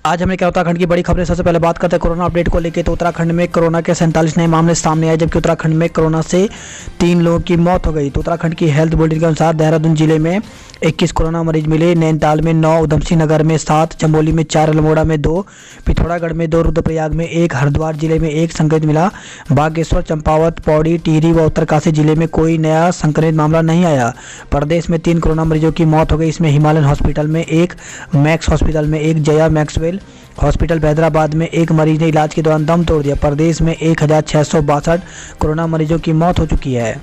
आज हमने क्या उत्तराखंड की बड़ी खबरें। सबसे पहले बात करते हैं कोरोना अपडेट को लेकर। तो उत्तराखंड में कोरोना के 47 नए मामले सामने आए, जबकि उत्तराखंड में कोरोना से 3 लोगों की मौत हो गई। तो उत्तराखंड की हेल्थ बुलेटिन के अनुसार देहरादून जिले में 21 कोरोना मरीज मिले, नैनीताल में 9, उधमसिंह नगर में 7, चमोली में 4, अल्मोड़ा में 2, पिथौरागढ़ में 2, रुद्रप्रयाग में 1, हरिद्वार जिले में 1 संक्रमित मिला। बागेश्वर, चंपावत, पौड़ी, टिहरी व उत्तरकाशी जिले में कोई नया संक्रमित मामला नहीं आया। प्रदेश में 3 कोरोना मरीजों की मौत हो गई। इसमें हिमालयन हॉस्पिटल में 1, मैक्स हॉस्पिटल में 1, जया मैक्सवेल हॉस्पिटल हैदराबाद में 1 मरीज ने इलाज के दौरान दम तोड़ दिया। प्रदेश में 1662 कोरोना मरीजों की मौत हो चुकी है।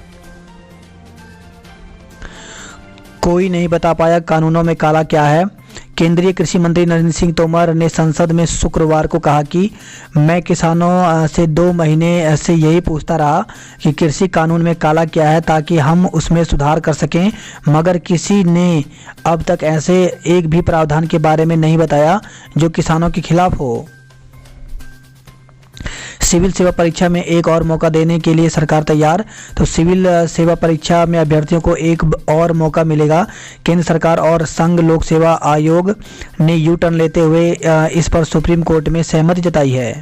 कोई नहीं बता पाया कानूनों में काला क्या है। केंद्रीय कृषि मंत्री नरेंद्र सिंह तोमर ने संसद में शुक्रवार को कहा कि मैं किसानों से 2 महीने से यही पूछता रहा कि कृषि कानून में काला क्या है, ताकि हम उसमें सुधार कर सकें, मगर किसी ने अब तक ऐसे एक भी प्रावधान के बारे में नहीं बताया जो किसानों के खिलाफ हो। सिविल सेवा परीक्षा में एक और मौका देने के लिए सरकार तैयार। तो सिविल सेवा परीक्षा में अभ्यर्थियों को एक और मौका मिलेगा। केंद्र सरकार और संघ लोक सेवा आयोग ने यू टर्न लेते हुए इस पर सुप्रीम कोर्ट में सहमति जताई है।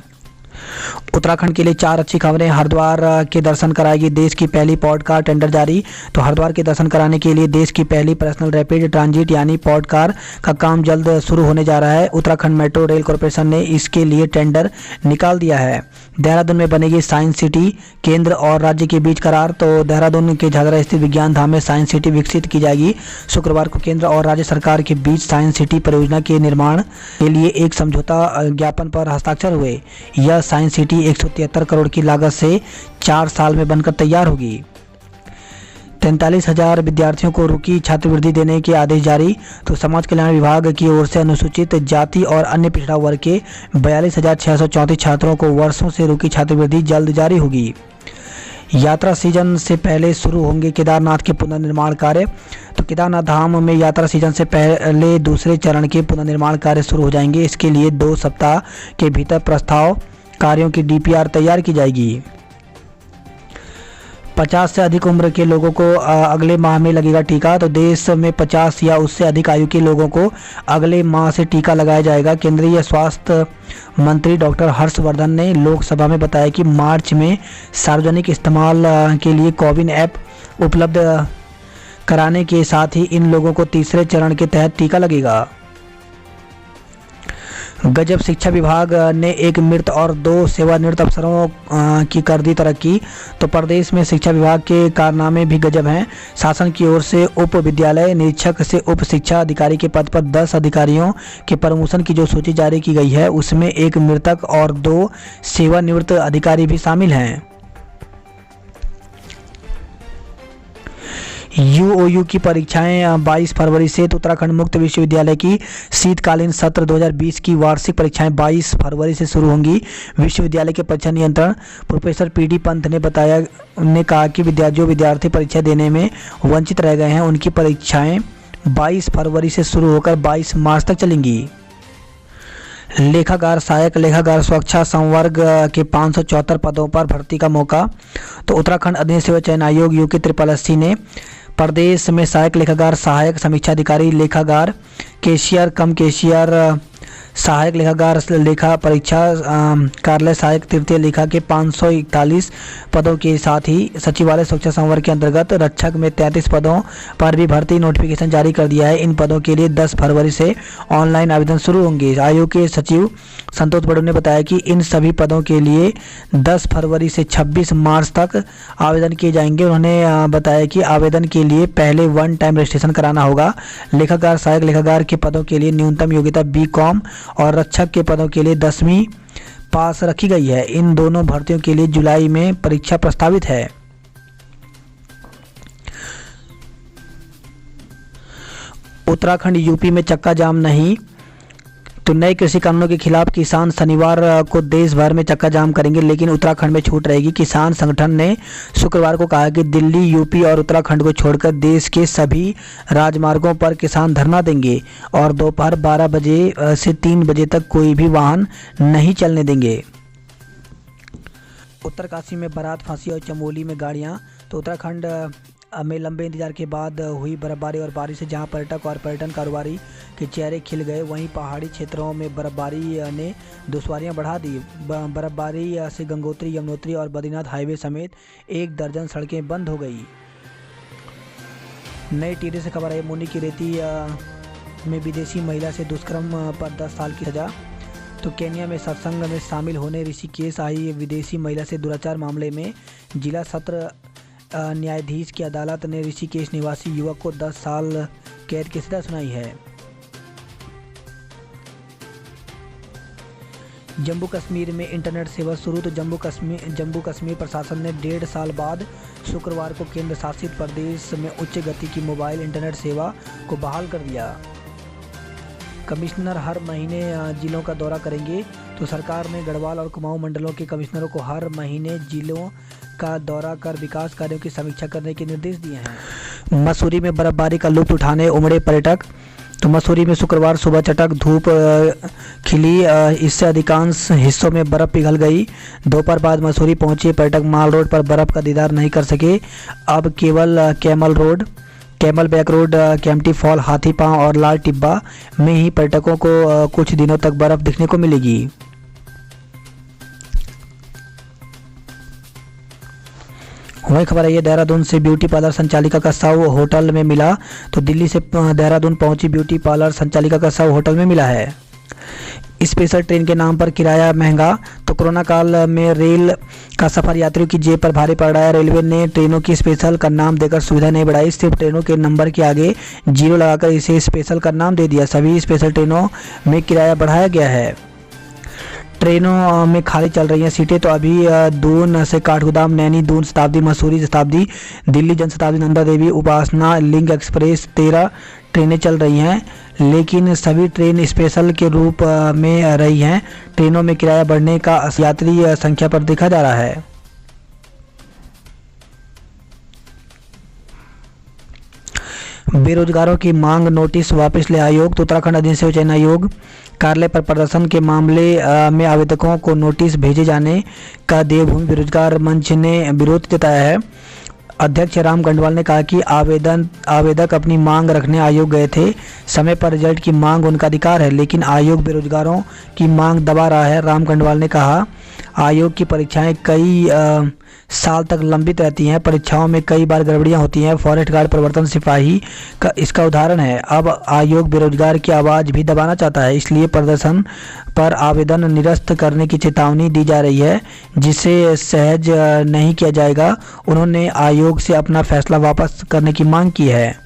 उत्तराखंड के लिए 4 अच्छी खबरें। हरिद्वार के दर्शन कराएगी देश की पहली पॉड कार, टेंडर जारी। तो हरिद्वार के दर्शन कराने के लिए देश की पहली पर्सनल रैपिड ट्रांजिट यानी पॉड कार का काम जल्द शुरू होने जा रहा है। उत्तराखंड मेट्रो रेल कॉरपोरेशन ने इसके लिए टेंडर निकाल दिया है। देहरादून में बनेगी साइंस सिटी, केंद्र और राज्य के बीच करार। तो देहरादून के झाझरा स्थित विज्ञान धाम में साइंस सिटी विकसित की जाएगी। शुक्रवार को केंद्र और राज्य सरकार के बीच साइंस सिटी परियोजना के निर्माण के लिए एक समझौता ज्ञापन पर हस्ताक्षर हुए। यह साइंस सिटी 173 करोड़ की लागत से 4 साल में बनकर तैयार होगी। 43,000 विद्यार्थियों को रुकी छात्रवृत्ति देने के आदेश जारी। तो समाज कल्याण विभाग की ओर से अनुसूचित जाति और अन्य पिछड़ा वर्ग के 42,634 छात्रों को वर्षों से रुकी छात्रवृत्ति जल्द जारी होगी। यात्रा सीजन से पहले शुरू होंगे केदारनाथ के पुनर्निर्माण कार्य। तो केदारनाथ धाम में यात्रा सीजन से पहले दूसरे चरण के पुनर्निर्माण कार्य शुरू हो जाएंगे। इसके लिए 2 सप्ताह के भीतर प्रस्ताव कार्यों की डीपीआर तैयार की जाएगी। 50 से अधिक उम्र के लोगों को अगले माह में लगेगा टीका। तो देश में 50 या उससे अधिक आयु के लोगों को अगले माह से टीका लगाया जाएगा। केंद्रीय स्वास्थ्य मंत्री डॉक्टर हर्षवर्धन ने लोकसभा में बताया कि मार्च में सार्वजनिक इस्तेमाल के लिए कोविन ऐप उपलब्ध कराने के साथ ही इन लोगों को तीसरे चरण के तहत टीका लगेगा। गजब, शिक्षा विभाग ने 1 मृत और 2 सेवानिवृत्त अफसरों की कर दी तरक्की। तो प्रदेश में शिक्षा विभाग के कारनामे भी गजब हैं। शासन की ओर से उप विद्यालय निरीक्षक से उप शिक्षा अधिकारी के पद पर 10 अधिकारियों के प्रमोशन की जो सूची जारी की गई है, उसमें 1 मृतक और 2 सेवानिवृत्त अधिकारी भी शामिल हैं। यूओयू की परीक्षाएं 22 फरवरी से। तो उत्तराखंड मुक्त विश्वविद्यालय की शीतकालीन सत्र 2020 की वार्षिक परीक्षाएं 22 फरवरी से शुरू होंगी। विश्वविद्यालय के परीक्षा नियंत्रण प्रोफेसर पीडी पंत ने कहा कि जो विद्यार्थी परीक्षा देने में वंचित रह गए हैं, उनकी परीक्षाएं 22 फरवरी से शुरू होकर 22 मार्च तक चलेंगी। लेखाकार, सहायक लेखाकार स्वच्छता संवर्ग के 574 पदों पर भर्ती का मौका। तो उत्तराखंड अधीन सेवा चयन आयोग UKSSC ने प्रदेश में सहायक लेखाकार, सहायक समीक्षा अधिकारी, लेखाकार, कैशियर कम कैशियर, सहायक लेखाकार, लेखा परीक्षा कार्यालय सहायक तृतीय लेखा के 541 पदों के साथ ही सचिवालय सुरक्षा संवर्ग के अंतर्गत रक्षक में 33 पदों पर भी भर्ती नोटिफिकेशन जारी कर दिया है। इन पदों के लिए 10 फरवरी से ऑनलाइन आवेदन शुरू होंगे। आयोग के सचिव संतोष बड़ू ने बताया कि इन सभी पदों के लिए 10 फरवरी से 26 मार्च तक आवेदन किए जाएंगे। उन्होंने बताया कि आवेदन के लिए पहले 1 टाइम रजिस्ट्रेशन कराना होगा। लेखाकार, सहायक लेखाकार के पदों के लिए न्यूनतम योग्यता BCom और रक्षक के पदों के लिए 10वीं पास रखी गई है। इन दोनों भर्तियों के लिए जुलाई में परीक्षा प्रस्तावित है। उत्तराखंड यूपी में चक्का जाम नहीं। तो नए कृषि कानूनों के खिलाफ किसान शनिवार को देश भर में चक्का जाम करेंगे, लेकिन उत्तराखंड में छूट रहेगी। किसान संगठन ने शुक्रवार को कहा कि दिल्ली, यूपी और उत्तराखंड को छोड़कर देश के सभी राजमार्गों पर किसान धरना देंगे और दोपहर 12 बजे से 3 बजे तक कोई भी वाहन नहीं चलने देंगे। उत्तरकाशी में बारात फंसी और चमोली में गाड़ियां। तो उत्तराखंड में लंबे इंतजार के बाद हुई बर्फबारी और बारिश से जहां पर्यटक और पर्यटन कारोबारी के चेहरे खिल गए, वहीं पहाड़ी क्षेत्रों में बर्फबारी ने दुश्वारियां बढ़ा दी। बर्फबारी से गंगोत्री, यमुनोत्री और बद्रीनाथ हाईवे समेत 1 दर्जन सड़कें बंद हो गई। नई टीवी से खबर है, मुनि की रेती में विदेशी महिला से दुष्कर्म पर 10 साल की सजा। तो केन्या में सत्संग में शामिल होने ऋषिकेश आई विदेशी महिला से दुराचार मामले में जिला सत्र न्यायाधीश की अदालत ने ऋषिकेश निवासी युवक को 10 साल कैद की सजा सुनाई है। जम्मू कश्मीर में इंटरनेट सेवा शुरू। तो जम्मू कश्मीर प्रशासन ने 1.5 साल बाद शुक्रवार को केंद्र शासित प्रदेश में उच्च गति की मोबाइल इंटरनेट सेवा को बहाल कर दिया। कमिश्नर हर महीने जिलों का दौरा करेंगे। तो सरकार ने गढ़वाल और कुमाऊं मंडलों के कमिश्नरों को हर महीने जिलों का दौरा कर विकास कार्यों की समीक्षा करने के निर्देश दिए हैं। मसूरी में बर्फबारी का लुत्फ उठाने उमड़े पर्यटक। तो मसूरी में शुक्रवार सुबह चटक धूप खिली, इससे अधिकांश हिस्सों में बर्फ़ पिघल गई। दोपहर बाद मसूरी पहुंचे पर्यटक माल रोड पर बर्फ़ का दीदार नहीं कर सके। अब केवल camel back road, Kempty fall, हाथी पांव और लाल टिब्बा में ही पर्यटकों को कुछ दिनों तक बर्फ़ दिखने को मिलेगी। वही खबर है, ये देहरादून से ब्यूटी पार्लर संचालिका का शव होटल में मिला। तो दिल्ली से देहरादून पहुंची ब्यूटी पार्लर संचालिका का शव होटल में मिला है। स्पेशल ट्रेन के नाम पर किराया महंगा। तो कोरोना काल में रेल का सफर यात्रियों की जेब पर भारी पड़ रहा है। रेलवे ने ट्रेनों की स्पेशल का नाम देकर सुविधा नहीं बढ़ाई, सिर्फ ट्रेनों के नंबर के आगे 0 लगाकर इसे स्पेशल का नाम दे दिया। सभी स्पेशल ट्रेनों में किराया बढ़ाया गया है। ट्रेनों में खाली चल रही हैं सीटें। तो अभी दून से काठगोदाम, नैनी, दून शताब्दी, मसूरी शताब्दी, दिल्ली जनशताब्दी, नंदा देवी, उपासना, लिंक एक्सप्रेस 13 ट्रेनें चल रही हैं, लेकिन सभी ट्रेन स्पेशल के रूप में रही हैं। ट्रेनों में किराया बढ़ने का यात्री संख्या पर देखा जा रहा है। बेरोजगारों की मांग, नोटिस वापस ले आयोग। तो उत्तराखंड अधीन सेवा चयन आयोग कार्यालय पर प्रदर्शन के मामले में आवेदकों को नोटिस भेजे जाने का देवभूमि बेरोजगार मंच ने विरोध जताया है। अध्यक्ष राम गंडवाल ने कहा कि आवेदक अपनी मांग रखने आयोग गए थे। समय पर रिजल्ट की मांग उनका अधिकार है, लेकिन आयोग बेरोजगारों की मांग दबा रहा है। राम गंडवाल ने कहा, आयोग की परीक्षाएं कई साल तक लंबित रहती हैं। परीक्षाओं में कई बार गड़बड़ियां होती हैं। फॉरेस्ट गार्ड परिवर्तन सिपाही का इसका उदाहरण है। अब आयोग बेरोजगार की आवाज़ भी दबाना चाहता है, इसलिए प्रदर्शन पर आवेदन निरस्त करने की चेतावनी दी जा रही है, जिसे सहज नहीं किया जाएगा। उन्होंने आयोग से अपना फैसला वापस करने की मांग की है।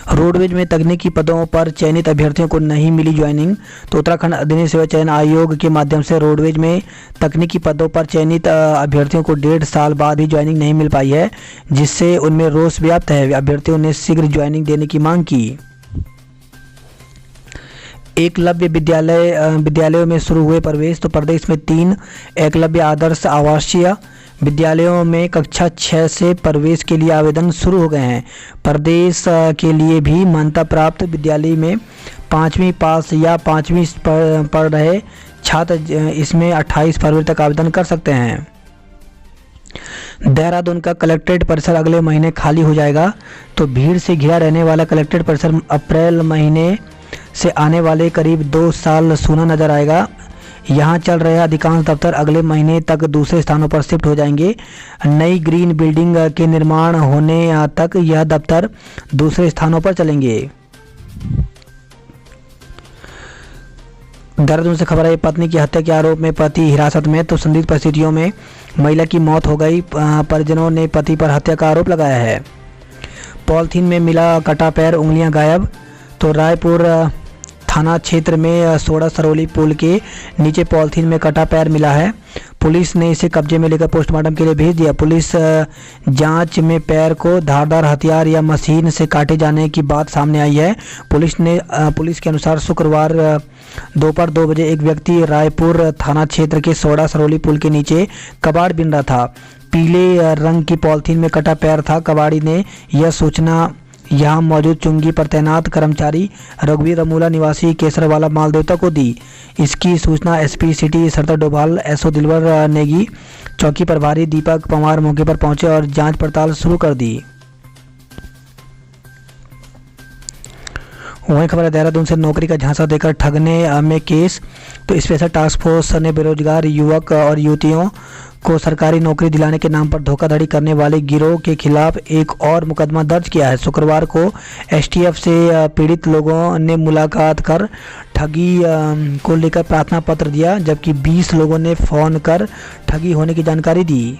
रोडवेज में तकनीकी पदों पर चयनित अभ्यर्थियों को नहीं मिली ज्वाइनिंग। तो उत्तराखंड अधीन सेवा चयन आयोग के माध्यम से रोडवेज में तकनीकी पदों पर चयनित अभ्यर्थियों को 1.5 साल बाद ही ज्वाइनिंग नहीं मिल पाई है, जिससे उनमें रोष व्याप्त है। अभ्यर्थियों ने शीघ्र ज्वाइनिंग देने की मांग की। एकलव्य विद्यालयों में शुरू हुए प्रवेश। तो प्रदेश में 3 एकलव्य आदर्श आवासीय विद्यालयों में कक्षा 6 से प्रवेश के लिए आवेदन शुरू हो गए हैं। प्रदेश के लिए भी मान्यता प्राप्त विद्यालय में 5वीं पास या 5वीं पढ़ रहे छात्र इसमें 28 फरवरी तक आवेदन कर सकते हैं। देहरादून का कलेक्ट्रेट परिसर अगले महीने खाली हो जाएगा। तो भीड़ से घिरा रहने वाला कलेक्ट्रेट परिसर अप्रैल महीने से आने वाले करीब 2 साल सूना नजर आएगा। यहाँ चल रहे अधिकांश दफ्तर अगले महीने तक दूसरे स्थानों पर शिफ्ट हो जाएंगे। नई ग्रीन बिल्डिंग के निर्माण होने तक यह दफ्तर दूसरे स्थानों पर चलेंगे। देहरादून से खबर है, पत्नी की हत्या के आरोप में पति हिरासत में। तो संदिग्ध परिस्थितियों में महिला की मौत हो गई। परिजनों ने पति पर हत्या का आरोप लगाया है। पॉलिथीन में मिला कटा पैर, उंगलियां गायब। तो रायपुर थाना क्षेत्र में सोड़ा सरौली पुल के नीचे पॉलिथीन में कटा पैर मिला है। पुलिस ने इसे कब्जे में लेकर पोस्टमार्टम के लिए भेज दिया। पुलिस जांच में पैर को धारदार हथियार या मशीन से काटे जाने की बात सामने आई है। पुलिस के अनुसार शुक्रवार दोपहर 2 बजे एक व्यक्ति रायपुर थाना क्षेत्र के सोड़ा सरौली पुल के नीचे कबाड़ बीन रहा था। पीले रंग की पॉलिथीन में कटा पैर था। कबाड़ी ने यह सूचना यहां मौजूद चुंगी पर तैनात कर्मचारी रघुवीर अमूला निवासी केसरवाला मालदेवता को दी। इसकी सूचना एसपी सिटी सरदार डोभाल एसओ दिलवर नेगी, चौकी प्रभारी दीपक पवार मौके पर पहुंचे और जांच पड़ताल शुरू कर दी। वहीं खबर है देहरादून से नौकरी का झांसा देकर ठगने में केस। तो स्पेशल टास्क फोर्स ने बेरोजगार युवक और युवतियों को सरकारी नौकरी दिलाने के नाम पर धोखाधड़ी करने वाले गिरोह के खिलाफ एक और मुकदमा दर्ज किया है। शुक्रवार को एसटीएफ से पीड़ित लोगों ने मुलाकात कर ठगी को लेकर प्रार्थना पत्र दिया, जबकि 20 लोगों ने फोन कर ठगी होने की जानकारी दी।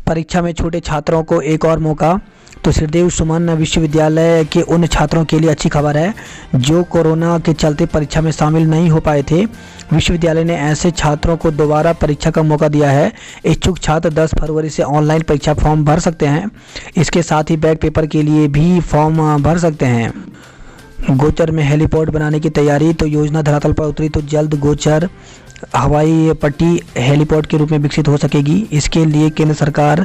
परीक्षा में छूटे छात्रों को एक और मौका। तो श्रीदेव सुमन विश्वविद्यालय के उन छात्रों के लिए अच्छी खबर है जो कोरोना के चलते परीक्षा में शामिल नहीं हो पाए थे। विश्वविद्यालय ने ऐसे छात्रों को दोबारा परीक्षा का मौका दिया है। इच्छुक छात्र 10 फरवरी से ऑनलाइन परीक्षा फॉर्म भर सकते हैं। इसके साथ ही बैक पेपर के लिए भी फॉर्म भर सकते हैं। गोचर में हेलीपोर्ट बनाने की तैयारी। तो योजना धरातल पर उतरी तो जल्द गोचर हवाई पट्टी हेलीपोर्ट के रूप में विकसित हो सकेगी। इसके लिए केंद्र सरकार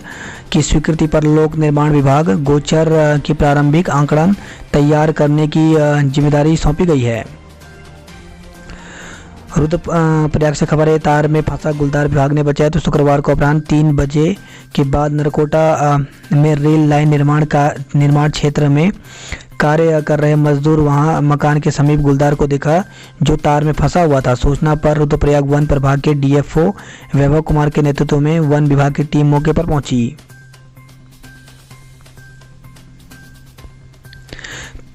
की स्वीकृति पर लोक निर्माण विभाग गोचर की प्रारंभिक आंकड़न तैयार करने की जिम्मेदारी सौंपी गई है। रुद्रप्रयाग से खबर है, तार में फंसा गुलदार विभाग ने बचाया। तो शुक्रवार को अपराह्न 3 बजे के बाद नरकोटा में रेल लाइन निर्माण क्षेत्र में कार्य कर रहे मजदूर वहां मकान के समीप गुलदार को देखा जो तार में फंसा हुआ था। सूचना पर रुद्रप्रयाग वन प्रभाग के डीएफओ वैभव कुमार के नेतृत्व में वन विभाग की टीम मौके पर पहुंची।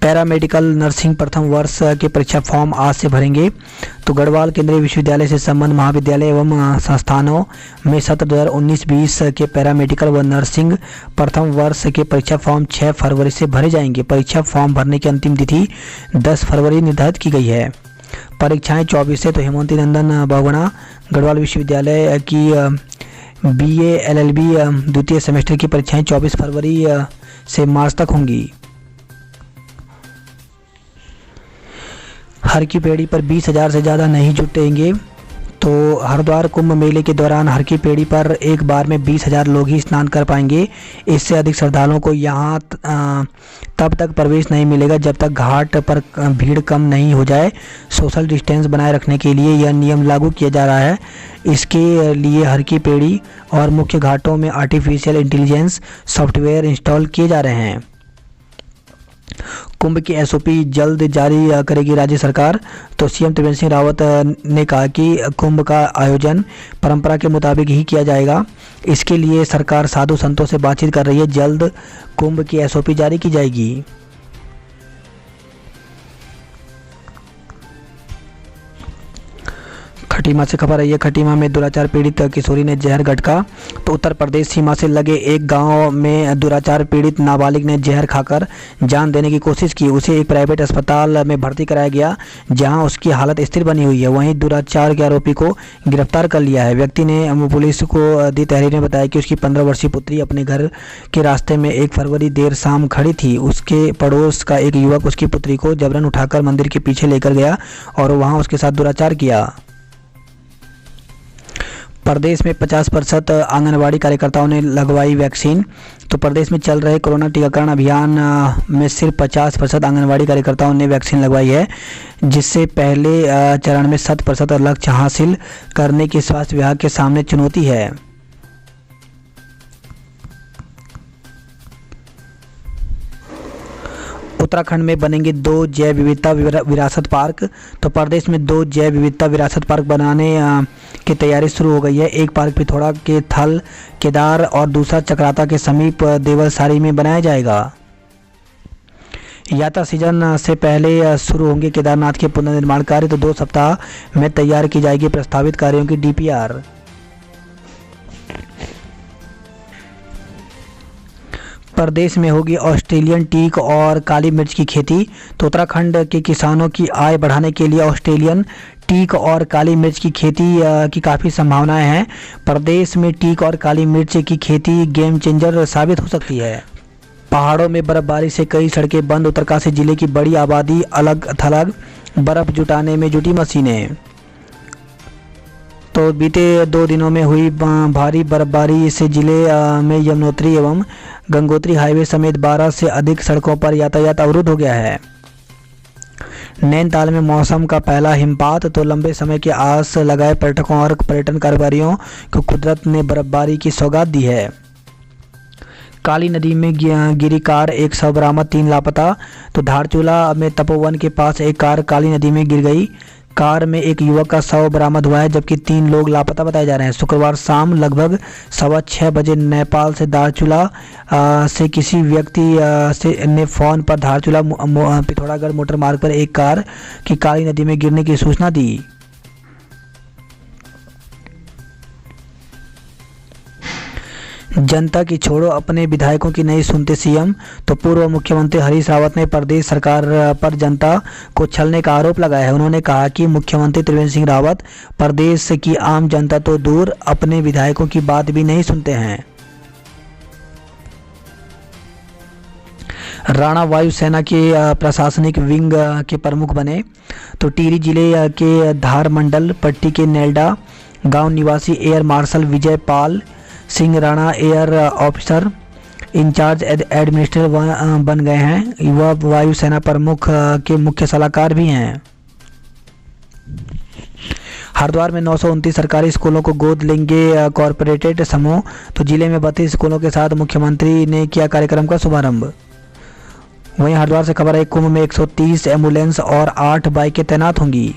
पैरामेडिकल नर्सिंग प्रथम वर्ष के परीक्षा फॉर्म आज से भरेंगे। तो गढ़वाल केंद्रीय विश्वविद्यालय से संबंध महाविद्यालय एवं संस्थानों में सत्र 2019-20 के पैरामेडिकल व नर्सिंग प्रथम वर्ष के परीक्षा फॉर्म 6 फरवरी से भरे जाएंगे। परीक्षा फॉर्म भरने की अंतिम तिथि 10 फरवरी निर्धारित की गई है। परीक्षाएं 24 से। तो हेमंती नंदन बहुगुणा गढ़वाल विश्वविद्यालय की बीए एलएलबी द्वितीय सेमेस्टर की परीक्षाएं 24 फरवरी से मार्च तक होंगी। हर की पेड़ी पर 20,000 से ज़्यादा नहीं जुटेंगे। तो हरिद्वार कुंभ मेले के दौरान हर की पेड़ी पर एक बार में 20,000 लोग ही स्नान कर पाएंगे। इससे अधिक श्रद्धालुओं को यहाँ तब तक प्रवेश नहीं मिलेगा जब तक घाट पर भीड़ कम नहीं हो जाए। सोशल डिस्टेंस बनाए रखने के लिए यह नियम लागू किया जा रहा है। इसके लिए हर की पेड़ी और मुख्य घाटों में आर्टिफिशियल इंटेलिजेंस सॉफ्टवेयर इंस्टॉल किए जा रहे हैं। कुंभ की एसओपी जल्द जारी करेगी राज्य सरकार। तो सीएम त्रिवेंद्र सिंह रावत ने कहा कि कुंभ का आयोजन परंपरा के मुताबिक ही किया जाएगा। इसके लिए सरकार साधु संतों से बातचीत कर रही है। जल्द कुंभ की एसओपी जारी की जाएगी। खटीमा से खबर है, ये खटीमा में दुराचार पीड़ित किशोरी ने जहर गटका। तो उत्तर प्रदेश सीमा से लगे एक गांव में दुराचार पीड़ित नाबालिग ने जहर खाकर जान देने की कोशिश की। उसे एक प्राइवेट अस्पताल में भर्ती कराया गया जहां उसकी हालत स्थिर बनी हुई है। वहीं दुराचार के आरोपी को गिरफ्तार कर लिया है। व्यक्ति ने पुलिस को दी तहरीर में बताया कि उसकी 15 वर्षीय पुत्री अपने घर के रास्ते में 1 फरवरी देर शाम खड़ी थी। उसके पड़ोस का एक युवक उसकी पुत्री को जबरन उठाकर मंदिर के पीछे लेकर गया और वहां उसके साथ दुराचार किया। प्रदेश में 50% आंगनबाड़ी कार्यकर्ताओं ने लगवाई वैक्सीन। तो प्रदेश में चल रहे कोरोना टीकाकरण अभियान में सिर्फ 50% आंगनबाड़ी कार्यकर्ताओं ने वैक्सीन लगवाई है, जिससे पहले चरण में 100% लक्ष्य हासिल करने की स्वास्थ्य विभाग के सामने चुनौती है। उत्तराखंड में बनेंगे 2 जैव विविधता विरासत पार्क। तो प्रदेश में 2 जैव विविधता विरासत पार्क बनाने की तैयारी शुरू हो गई है। एक पार्क पिथौरा के थल केदार और दूसरा चक्राता के समीप देवलसारी में बनाया जाएगा। यात्रा सीजन से पहले शुरू होंगे केदारनाथ के पुनर्निर्माण कार्य। तो 2 सप्ताह में तैयार की जाएगी प्रस्तावित कार्यों की डीपीआर। प्रदेश में होगी ऑस्ट्रेलियन टीक और काली मिर्च की खेती। तो उत्तराखंड के किसानों की आय बढ़ाने के लिए ऑस्ट्रेलियन टीक और काली मिर्च की खेती की काफ़ी संभावनाएं हैं। प्रदेश में टीक और काली मिर्च की खेती गेम चेंजर साबित हो सकती है। पहाड़ों में बर्फबारी से कई सड़कें बंद। उत्तरकाशी जिले की बड़ी आबादी अलग थलग बर्फ जुटाने में जुटी मशीनें। तो बीते 2 दिनों में हुई भारी बर्फबारी से जिले में यमुनोत्री एवं गंगोत्री हाईवे समेत 12 से अधिक सड़कों पर यातायात अवरुद्ध हो गया है। नैनीताल में मौसम का पहला हिमपात, तो लंबे समय की आस लगाए पर्यटकों और पर्यटन कारोबारियों को कुदरत ने बर्फबारी की सौगात दी है। काली नदी में गिरी कार, 1 शव बरामद, 3 लापता। तो धारचूला में तपोवन के पास एक कार काली नदी में गिर गई। कार में एक युवक का शव बरामद हुआ है, जबकि 3 लोग लापता बताए जा रहे हैं। शुक्रवार शाम लगभग 6:15 बजे नेपाल से धारचूला से किसी व्यक्ति ने फोन पर धारचूला पिथौरागढ़ मोटर मार्ग पर एक कार की काली नदी में गिरने की सूचना दी। जनता की छोड़ो, अपने विधायकों की नहीं सुनते सीएम। तो पूर्व मुख्यमंत्री हरीश रावत ने प्रदेश सरकार पर जनता को छलने का आरोप लगाया है। उन्होंने कहा कि मुख्यमंत्री त्रिवेंद्र सिंह रावत प्रदेश की आम जनता तो दूर, अपने विधायकों की बात भी नहीं सुनते हैं। राणा वायुसेना के प्रशासनिक विंग के प्रमुख बने। तो टिहरी जिले के धार मंडल पट्टी के नेल्डा गांव निवासी air marshal Vijay Pal Singh Rana air officer in charge administrator बन गए हैं। वह वायुसेना प्रमुख के मुख्य सलाहकार भी हैं। हरिद्वार में 929 सरकारी स्कूलों को गोद लेंगे कॉरपोरेटेड समूह। तो जिले में 32 स्कूलों के साथ मुख्यमंत्री ने किया कार्यक्रम का शुभारंभ। वहीं हरिद्वार से खबर है, कुंभ में 130 एम्बुलेंस और 8 बाइकें तैनात होंगी।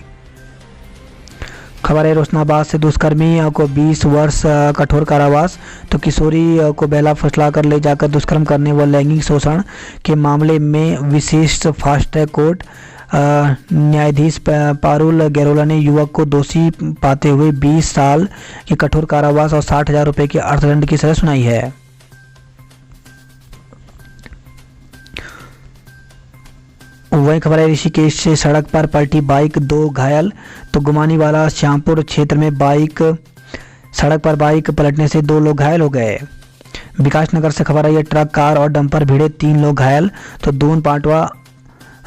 खबर है, रोशनाबाद से दुष्कर्मी को 20 वर्ष कठोर कारावास। तो किशोरी को बेला फुसलाकर ले जाकर दुष्कर्म करने व लैंगिक शोषण के मामले में विशिष्ट फास्ट ट्रैक कोर्ट न्यायाधीश पारुल गैरोला ने युवक को दोषी पाते हुए 20 साल के कठोर कारावास और 60,000 रुपये के अर्थदंड की सजा सुनाई है। वही खबर है, ऋषिकेश से सड़क पर पलटी बाइक, 2 घायल। तो गुमानीवाला श्यामपुर क्षेत्र में सड़क पर बाइक पलटने से 2 लोग घायल हो गए। विकासनगर से खबर है, ये ट्रक, कार और डंपर भिड़े, 3 लोग घायल। तो दून पाटवा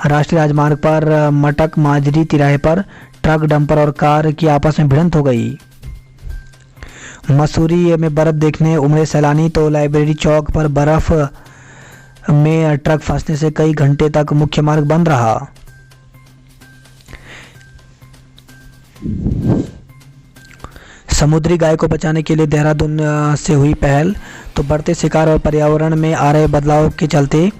राष्ट्रीय राजमार्ग पर मटक माजरी तिराहे पर ट्रक, डंपर और कार की आपस में भिड़ंत हो गई। मसूरी में बर्फ देखने उमड़े सैलानी। तो लाइब्रेरी चौक पर बर्फ में ट्रक फंसने से कई घंटे तक मुख्य मार्ग बंद रहा। समुद्री गाय को बचाने के लिए देहरादून से हुई पहल। तो बढ़ते शिकार और पर्यावरण में आ रहे बदलाव के चलते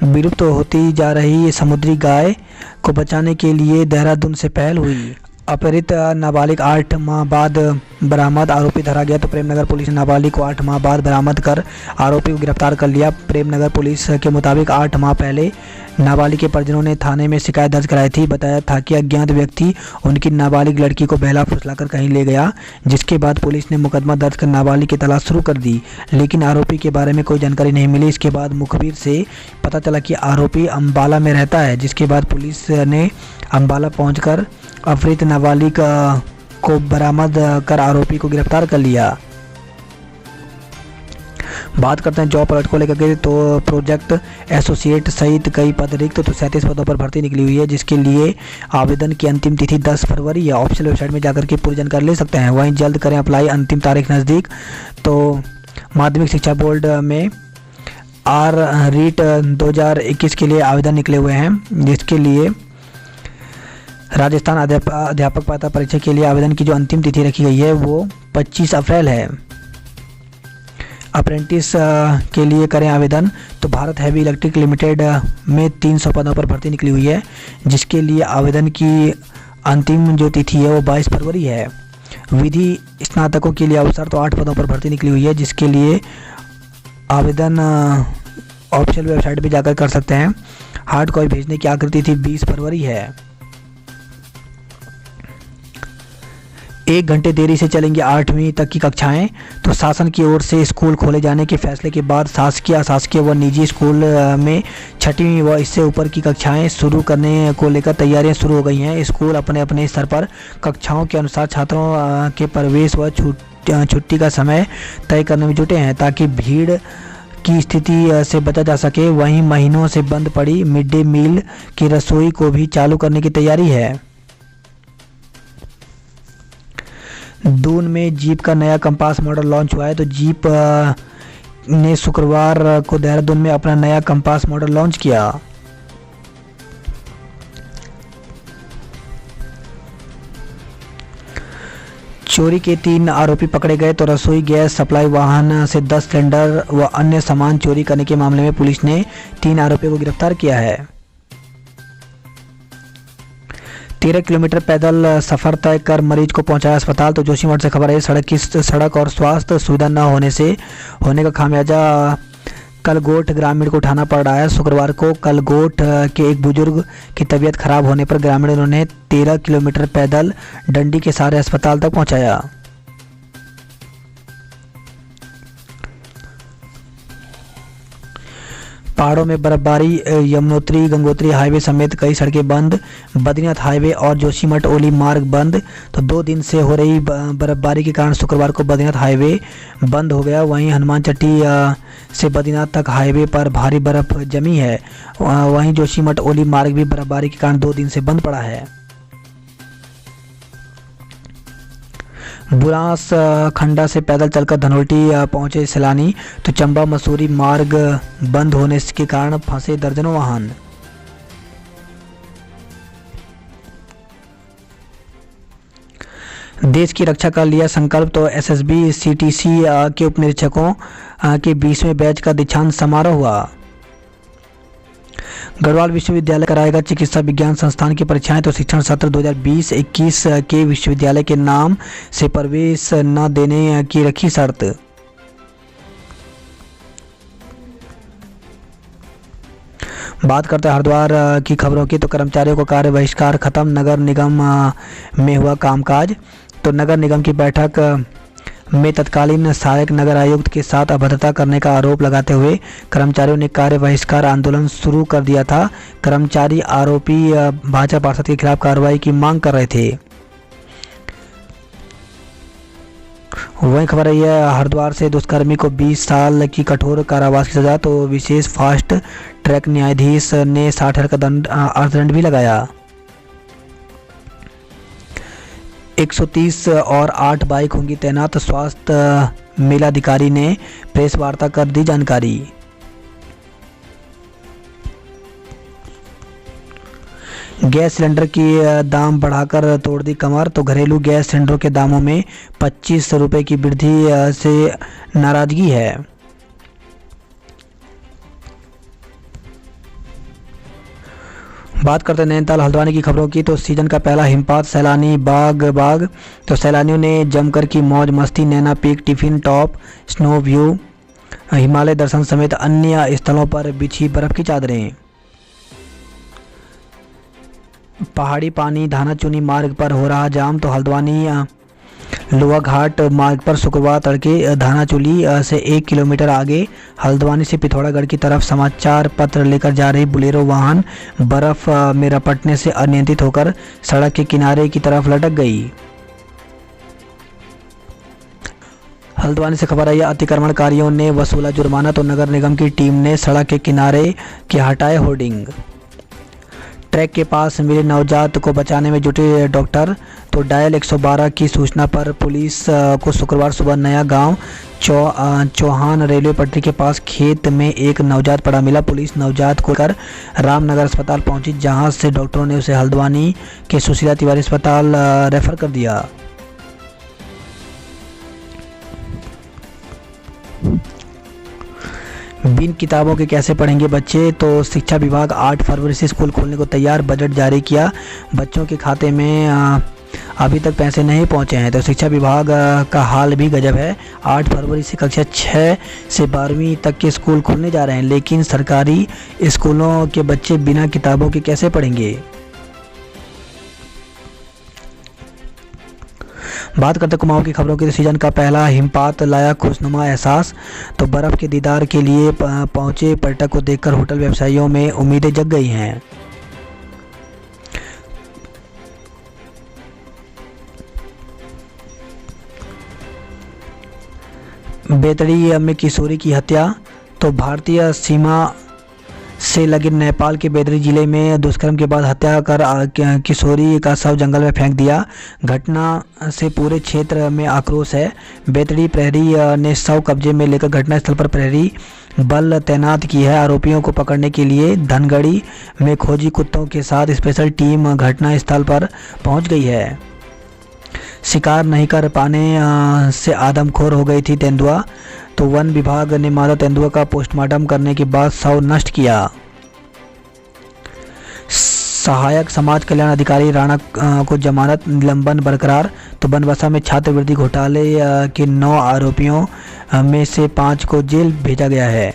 विलुप्त होती जा रही समुद्री गाय को बचाने के लिए देहरादून से पहल हुई। अपहृत नाबालिग 8 माह बाद बरामद, आरोपी धरा गया। तो प्रेमनगर पुलिस ने नाबालिग को 8 माह बाद बरामद कर आरोपी को गिरफ्तार कर लिया। प्रेमनगर पुलिस के मुताबिक 8 माह पहले नाबालिग के परिजनों ने थाने में शिकायत दर्ज कराई थी। बताया था कि अज्ञात व्यक्ति उनकी नाबालिग लड़की को बहला फुसलाकर कहीं ले गया, जिसके बाद पुलिस ने मुकदमा दर्ज कर नाबालिग की तलाश शुरू कर दी, लेकिन आरोपी के बारे में कोई जानकारी नहीं मिली। इसके बाद मुखबिर से पता चला कि आरोपी अम्बाला में रहता है, जिसके बाद पुलिस ने अम्बाला पहुंचकर अपहृत नाबालिग को बरामद कर आरोपी को गिरफ्तार कर लिया। बात करते हैं जॉब अलर्ट को लेकर के। तो प्रोजेक्ट एसोसिएट सहित कई पद रिक्त। तो 37 पदों पर भर्ती निकली हुई है, जिसके लिए आवेदन की अंतिम तिथि 10 फरवरी है। ऑफिशियल वेबसाइट में जाकर के पूरी जानकारी ले सकते हैं। वहीं जल्द करें अप्लाई, अंतिम तारीख नज़दीक। तो माध्यमिक शिक्षा बोर्ड में रीट 2021 के लिए आवेदन निकले हुए हैं, जिसके लिए राजस्थान अध्यापक पात्रता परीक्षा के लिए आवेदन की जो अंतिम तिथि रखी गई है वो 25 अप्रैल है। अप्रेंटिस के लिए करें आवेदन। तो भारत हैवी इलेक्ट्रिक लिमिटेड में 300 पदों पर भर्ती निकली हुई है, जिसके लिए आवेदन की अंतिम जो तिथि है वो 22 फरवरी है। विधि स्नातकों के लिए अवसर, तो 8 पदों पर भर्ती निकली हुई है, जिसके लिए आवेदन ऑफिशियल वेबसाइट पर जाकर कर सकते हैं। हार्ड कॉपी भेजने की आखिरी तिथि 20 फरवरी है। 1 घंटे देरी से चलेंगी 8वीं तक की कक्षाएं। तो शासन की ओर से स्कूल खोले जाने के फैसले के बाद शासकीय, अशासकीय व निजी स्कूल में 6वीं व इससे ऊपर की कक्षाएं शुरू करने को लेकर तैयारियां शुरू हो गई हैं। स्कूल अपने अपने स्तर पर कक्षाओं के अनुसार छात्रों के प्रवेश व छुट्टी का समय तय करने में जुटे हैं, ताकि भीड़ की स्थिति से बचा जा सके। वहीं महीनों से बंद पड़ी मिड डे मील की रसोई को भी चालू करने की तैयारी है। दून में जीप का नया कंपास मॉडल लॉन्च हुआ है। तो जीप ने शुक्रवार को देहरादून में अपना नया कंपास मॉडल लॉन्च किया। चोरी के 3 आरोपी पकड़े गए। तो रसोई गैस सप्लाई वाहन से 10 सिलेंडर व अन्य सामान चोरी करने के मामले में पुलिस ने 3 आरोपियों को गिरफ्तार किया है। 13 किलोमीटर पैदल सफर तय कर मरीज को पहुंचाया अस्पताल। तो जोशीमठ से खबर है, सड़क और स्वास्थ्य सुविधा न होने का खामियाजा कलगोट ग्रामीण को उठाना पड़ रहा है। शुक्रवार को कलगोट के एक बुजुर्ग की तबीयत खराब होने पर ग्रामीणों ने 13 किलोमीटर पैदल डंडी के सहारे अस्पताल तक पहुंचाया। पहाड़ों में बर्फबारी, यमुनोत्री गंगोत्री हाईवे समेत कई सड़कें बंद। बद्रीनाथ हाईवे और जोशीमठ ओली मार्ग बंद। तो 2 दिन से हो रही बर्फबारी के कारण शुक्रवार को बद्रीनाथ हाईवे बंद हो गया। वहीं हनुमान चट्टी से बद्रीनाथ तक हाईवे पर भारी बर्फ जमी है। वहीं जोशीमठ ओली मार्ग भी बर्फबारी के कारण 2 दिन से बंद पड़ा है। बुरांस खंडा से पैदल चलकर धनोल्टी पहुंचे सैलानी। तो चंबा मसूरी मार्ग बंद होने के कारण फंसे दर्जनों वाहन। देश की रक्षा का लिया संकल्प। तो एसएसबी सीटीसी के उप निरीक्षकों के 20वें बैच का दीक्षांत समारोह हुआ। गढ़वाल विश्वविद्यालय कराएगा चिकित्सा विज्ञान संस्थान की परीक्षाएं। तो शिक्षण सत्र 2020-21 के विश्वविद्यालय के नाम से प्रवेश न देने की रखी शर्त। बात करते हैं हरिद्वार की खबरों की। तो कर्मचारियों को कार्य बहिष्कार खत्म, नगर निगम में हुआ कामकाज। तो नगर निगम की बैठक में तत्कालीन सहायक नगर आयुक्त के साथ अभद्रता करने का आरोप लगाते हुए कर्मचारियों ने कार्य बहिष्कार आंदोलन शुरू कर दिया था। कर्मचारी आरोपी भाजपा पार्षद के खिलाफ कार्रवाई की मांग कर रहे थे। वही खबर है, हरिद्वार से दुष्कर्मी को 20 साल की कठोर कारावास की सजा। तो विशेष फास्ट ट्रैक न्यायाधीश ने 60,000 का अर्थदंड भी लगाया। 130 और 8 बाइक होंगी तैनात। स्वास्थ्य मेलाधिकारी ने प्रेस वार्ता कर दी जानकारी। गैस सिलेंडर की दाम बढ़ाकर तोड़ दी कमर। तो घरेलू गैस सिलेंडरों के दामों में 25 रुपये की वृद्धि से नाराजगी है। बात करते हैं नैनीताल हल्द्वानी की खबरों की। तो सीजन का पहला हिमपात, सैलानी बाग। तो सैलानियों ने जमकर की मौज मस्ती। Naina peak, tiffin top, snow view, Himalaya Darshan समेत अन्य स्थलों पर बिछी बर्फ की चादरें। पहाड़ी पानी धानाचूनी मार्ग पर हो रहा जाम। तो हल्द्वानी लोहा घाट मार्ग पर शुक्रवार तड़के धानाचूली से 1 किलोमीटर आगे हल्द्वानी से पिथौरागढ़ की तरफ समाचार पत्र लेकर जा रही बुलेरो वाहन बर्फ में रपटने से अनियंत्रित होकर सड़क के किनारे की तरफ लटक गई। हल्द्वानी से खबर आई, अतिक्रमणकारियों ने वसूला जुर्माना। तो नगर निगम की टीम ने सड़क के किनारे के हटाए होर्डिंग। ट्रैक के पास मिले नवजात को बचाने में जुटे डॉक्टर। तो डायल 112 की सूचना पर पुलिस को शुक्रवार सुबह नया गांव चौहान रेलवे पटरी के पास खेत में एक नवजात पड़ा मिला। पुलिस नवजात को लेकर रामनगर अस्पताल पहुंची, जहां से डॉक्टरों ने उसे हल्द्वानी के सुशीला तिवारी अस्पताल रेफर कर दिया। बिन किताबों के कैसे पढ़ेंगे बच्चे। तो शिक्षा विभाग 8 फरवरी से स्कूल खोलने को तैयार, बजट जारी किया। बच्चों के खाते में अभी तक पैसे नहीं पहुंचे हैं। तो शिक्षा विभाग का हाल भी गजब है। 8 फरवरी से कक्षा 6 से 12वीं तक के स्कूल खुलने जा रहे हैं, लेकिन सरकारी स्कूलों के बच्चे बिना किताबों के कैसे पढ़ेंगे। बात करते कुमाऊं की खबरों की। तो सीजन का पहला हिमपात लाया खुशनुमा एहसास। तो बर्फ के दीदार के लिए पहुंचे पर्यटक को देखकर होटल व्यवसायियों में उम्मीदें जग गई हैं। बेतड़ी में किशोरी की हत्या। तो भारतीय सीमा से लगे नेपाल के बेदरी जिले में दुष्कर्म के बाद हत्या कर किशोरी का शव जंगल में फेंक दिया। घटना से पूरे क्षेत्र में आक्रोश है। बेदरी प्रहरी ने शव कब्जे में लेकर घटनास्थल पर प्रहरी बल तैनात की है। आरोपियों को पकड़ने के लिए धनगढ़ी में खोजी कुत्तों के साथ स्पेशल टीम घटनास्थल पर पहुंच गई है। शिकार नहीं कर पाने से आदमखोर हो गई थी तेंदुआ, तो वन विभाग ने मादा तेंदुआ का पोस्टमार्टम करने के बाद शव नष्ट किया। सहायक समाज कल्याण अधिकारी राणा को जमानत, निलंबन बरकरार। तो बनबसा में छात्रवृत्ति घोटाले के 9 आरोपियों में से 5 को जेल भेजा गया है।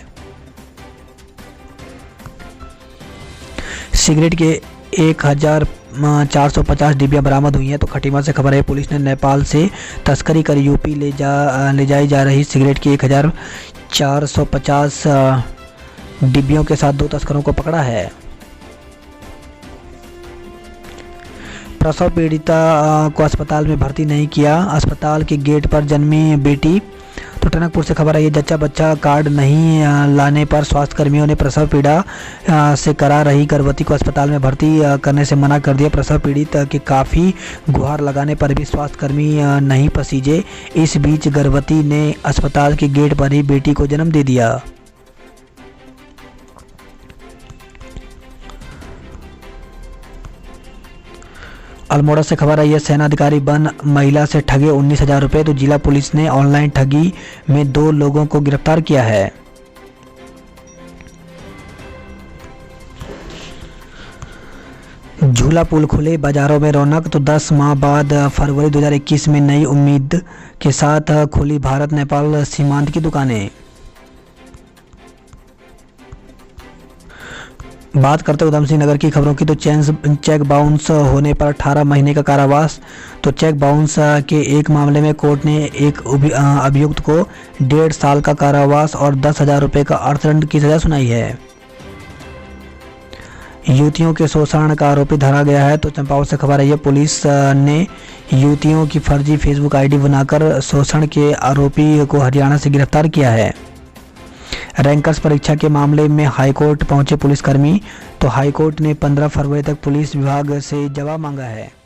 सिगरेट के 1450 डिब्बियाँ बरामद हुई हैं। तो खटीमा से खबर है, पुलिस ने नेपाल से तस्करी कर यूपी ले जाई जा रही सिगरेट की 1450 डिब्बियों के साथ 2 तस्करों को पकड़ा है। प्रसव पीड़िता को अस्पताल में भर्ती नहीं किया, अस्पताल के गेट पर जन्मी बेटी। तो टनकपुर से खबर आई है, जच्चा बच्चा कार्ड नहीं लाने पर स्वास्थ्य कर्मियों ने प्रसव पीड़ा से करा रही गर्भवती को अस्पताल में भर्ती करने से मना कर दिया। प्रसव पीड़ित के काफ़ी गुहार लगाने पर भी स्वास्थ्य कर्मी नहीं पसीजे। इस बीच गर्भवती ने अस्पताल के गेट पर ही बेटी को जन्म दे दिया। अल्मोड़ा से खबर आई है, सेनाधिकारी बन महिला से ठगे 19,000 रुपये। तो जिला पुलिस ने ऑनलाइन ठगी में 2 लोगों को गिरफ्तार किया है। झूला पुल खुले, बाजारों में रौनक। तो 10 माह बाद फरवरी 2021 में नई उम्मीद के साथ खुली भारत नेपाल सीमांत की दुकानें। बात करते उधम सिंह नगर की खबरों की, तो चेक बाउंस होने पर 18 महीने का कारावास। तो चेक बाउंस के एक मामले में कोर्ट ने एक अभियुक्त को 1.5 साल का कारावास और 10,000 रुपये का अर्थदंड की सजा सुनाई है। युवतियों के शोषण का आरोपी धरा गया है। तो चंपावत से खबर आई है, पुलिस ने युवतियों की फर्जी फेसबुक आईडी बनाकर शोषण के आरोपी को हरियाणा से गिरफ्तार किया है। रैंकर्स परीक्षा के मामले में हाईकोर्ट पहुंचे पुलिसकर्मी। तो हाईकोर्ट ने 15 फरवरी तक पुलिस विभाग से जवाब मांगा है।